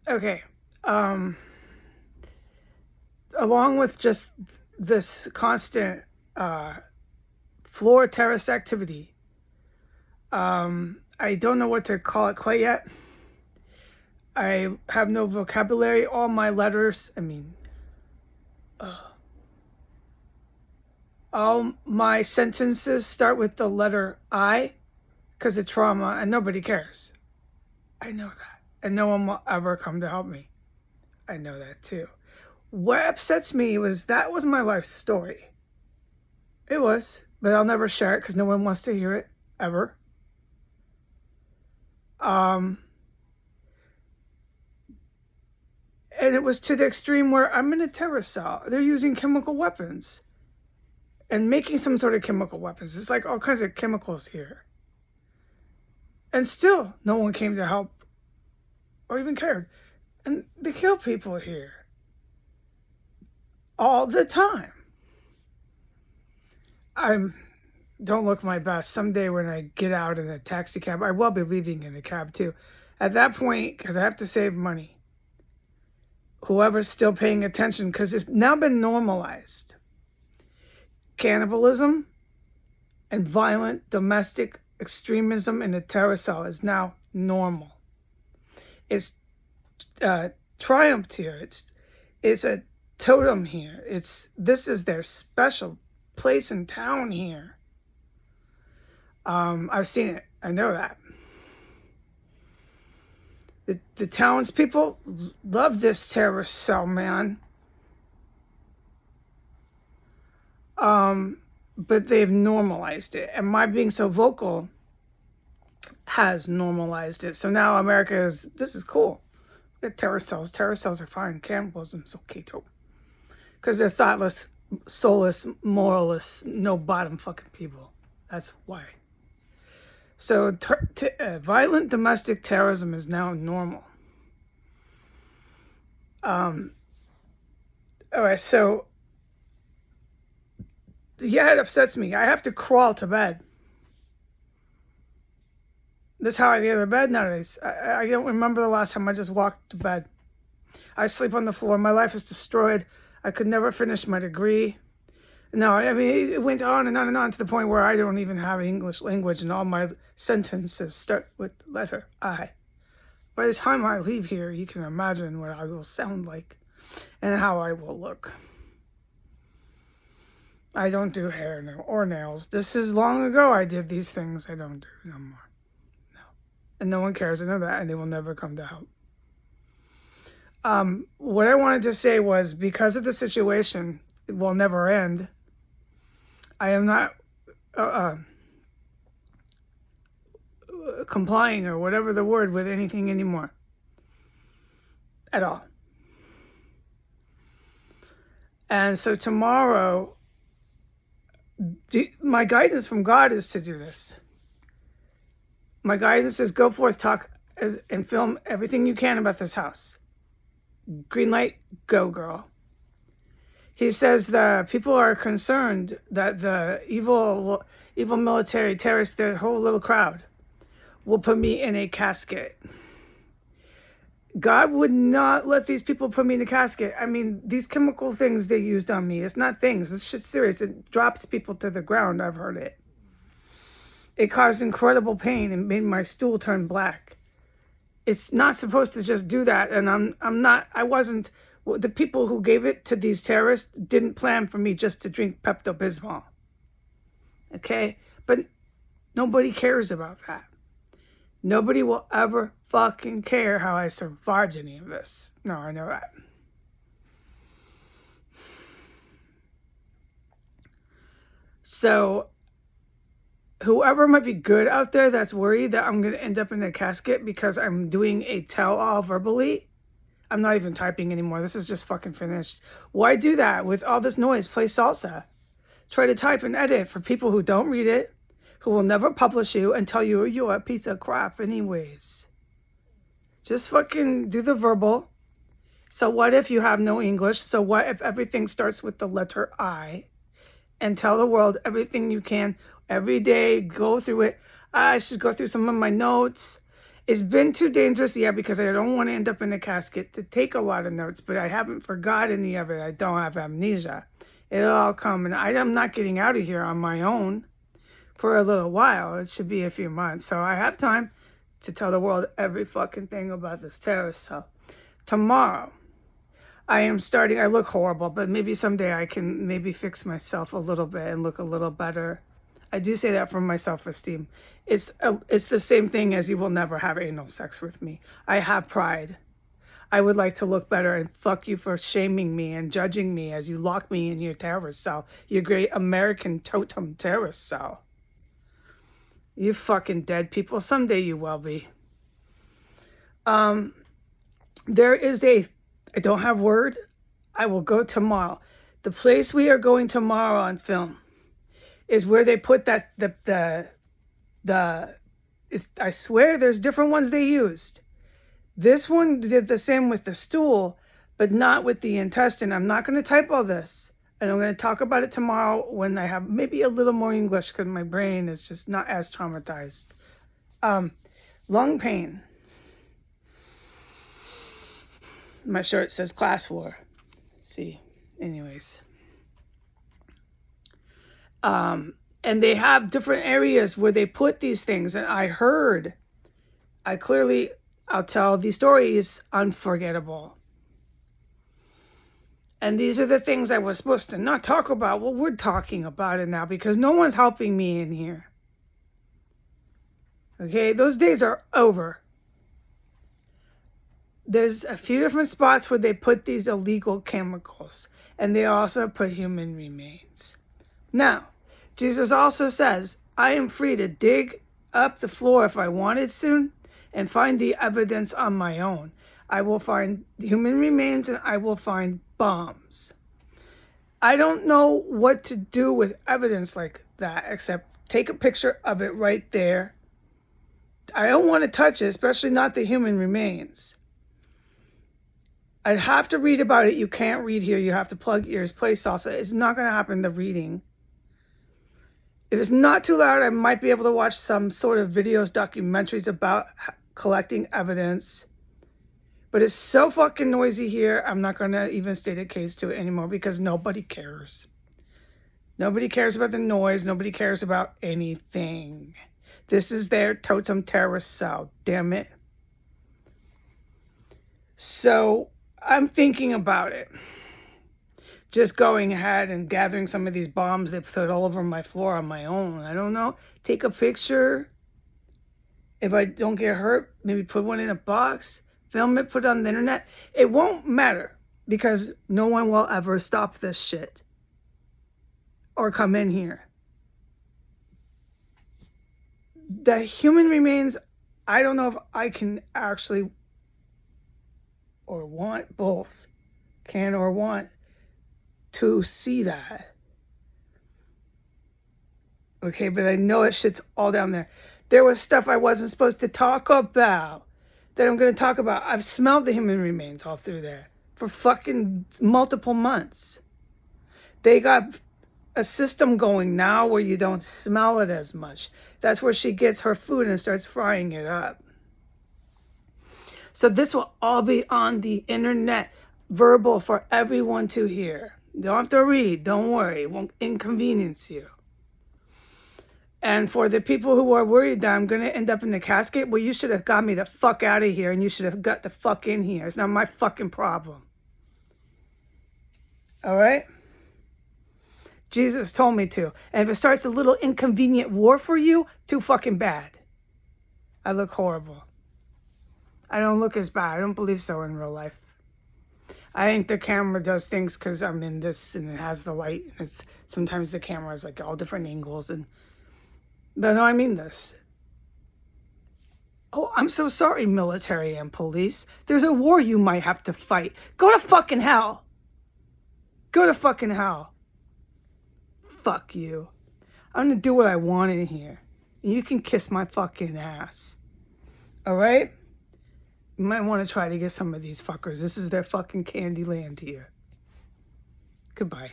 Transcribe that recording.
Okay. Um, Along with just this constant uh, floor terrace activity, I don't know what to call it quite yet. I have no vocabulary. All my letters, all my sentences start with the letter I because of trauma, and nobody cares. I know that. And no one will ever come to help me. I know that too. What upsets me was that was my life story. It was, but I'll never share it because no one wants to hear it ever. Um, and it was to the extreme where I'm in a terrorist cell. They're using chemical weapons and making some sort of chemical weapons. It's like all kinds of chemicals here. And still, no one came to help or even cared. And they kill people here all the time. I'm don't look my best. Someday when I get out in a taxi cab, I will be leaving in a cab too. At that point, because I have to save money, whoever's still paying attention, because it's now been normalized. Cannibalism and violent domestic extremism in a terror cell is now normal. It's triumphed here. It's a totem here. This is their special place in town here. I've seen it. I know that. The townspeople love this terrorist cell, man. But they've normalized it. And my being so vocal has normalized it. So now this is cool. We got terror cells. Terror cells are fine. Cannibalism's okay too. Because they're thoughtless, soulless, moralless, no bottom fucking people. That's why. So violent domestic terrorism is now normal. All right, so yeah, it upsets me. I have to crawl to bed. This is how I get to bed nowadays. I don't remember the last time I just walked to bed. I sleep on the floor. My life is destroyed. I could never finish my degree. No, I mean, it went on and on and on to the point where I don't even have English language and all my sentences start with the letter I. By the time I leave here, you can imagine what I will sound like and how I will look. I don't do hair or nails. This is long ago I did these things. I don't do no more. No. And no one cares. I know that, and they will never come to help. What I wanted to say was because of the situation, it will never end. I am not complying or whatever the word with anything anymore. At all. And so tomorrow, my guidance from God is to do this. My guidance is go forth, talk and film everything you can about this house. Green light, go girl. He says the people are concerned that the evil military terrorists, the whole little crowd, will put me in a casket. God would not let these people put me in a casket. I mean, these chemical things they used on me, it's not things. This shit's serious. It drops people to the ground. I've heard it. It caused incredible pain and made my stool turn black. It's not supposed to just do that. And I wasn't, the people who gave it to these terrorists didn't plan for me just to drink Pepto-Bismol. Okay? But nobody cares about that. Nobody will ever fucking care how I survived any of this. No, I know that. So, whoever might be good out there that's worried that I'm going to end up in a casket because I'm doing a tell-all verbally, I'm not even typing anymore. This is just fucking finished. Why do that with all this noise? Play salsa. Try to type and edit for people who don't read it, who will never publish you and tell you you're a piece of crap anyways. Just fucking do the verbal. So what if you have no English? So what if everything starts with the letter I? And tell the world everything you can every day. Go through it. I should go through some of my notes It's been too dangerous, yeah, because I don't want to end up in a casket to take a lot of notes, but I haven't forgot any of it. I don't have amnesia. It'll all come, and I'm not getting out of here on my own for a little while. It should be a few months, so I have time to tell the world every fucking thing about this terrorist cell. Tomorrow, I look horrible, but maybe someday I can maybe fix myself a little bit and look a little better. I do say that for my self-esteem. It's the same thing as you will never have anal sex with me. I have pride. I would like to look better, and fuck you for shaming me and judging me as you lock me in your terrorist cell, your great American totem terrorist cell. You fucking dead people. Someday you will be. There is I don't have word. I will go tomorrow. The place we are going tomorrow on film is where they put I swear there's different ones they used. This one did the same with the stool, but not with the intestine. I'm not going to type all this. And I'm going to talk about it tomorrow when I have maybe a little more English because my brain is just not as traumatized. Lung pain. My shirt says class war. See, anyways. And they have different areas where they put these things. And I'll tell the story is unforgettable. And these are the things I was supposed to not talk about. Well, we're talking about it now because no one's helping me in here. Okay, those days are over. There's a few different spots where they put these illegal chemicals, and they also put human remains. Now, Jesus also says, I am free to dig up the floor if I wanted soon and find the evidence on my own. I will find human remains and I will find bombs. I don't know what to do with evidence like that except take a picture of it right there. I don't want to touch it, especially not the human remains. I'd have to read about it. You can't read here. You have to plug ears, play salsa. It's not going to happen, the reading. If it's not too loud, I might be able to watch some sort of videos, documentaries about collecting evidence. But it's so fucking noisy here, I'm not going to even state a case to it anymore because nobody cares. Nobody cares about the noise. Nobody cares about anything. This is their totem terrorist cell. Damn it. So I'm thinking about it. Just going ahead and gathering some of these bombs they put all over my floor on my own. I don't know. Take a picture. If I don't get hurt, maybe put one in a box. Film it, put it on the internet. It won't matter because no one will ever stop this shit or come in here. The human remains, I don't know if I can actually or want both, can or want to see that. Okay, but I know it shit's all down there. There was stuff I wasn't supposed to talk about that I'm going to talk about. I've smelled the human remains all through there for fucking multiple months. They got a system going now where you don't smell it as much. That's where she gets her food and starts frying it up. So this will all be on the internet, verbal for everyone to hear. You don't have to read, don't worry, it won't inconvenience you. And for the people who are worried that I'm going to end up in the casket, well, you should have got me the fuck out of here and you should have got the fuck in here. It's not my fucking problem. All right? Jesus told me to. And if it starts a little inconvenient war for you, too fucking bad. I look horrible. I don't look as bad. I don't believe so in real life. I think the camera does things because I'm in this and it has the light. And sometimes the camera is like all different angles. But no, I mean this. Oh, I'm so sorry, military and police. There's a war you might have to fight. Go to fucking hell. Go to fucking hell. Fuck you. I'm going to do what I want in here. And you can kiss my fucking ass. All right? You might want to try to get some of these fuckers. This is their fucking candy land here. Goodbye.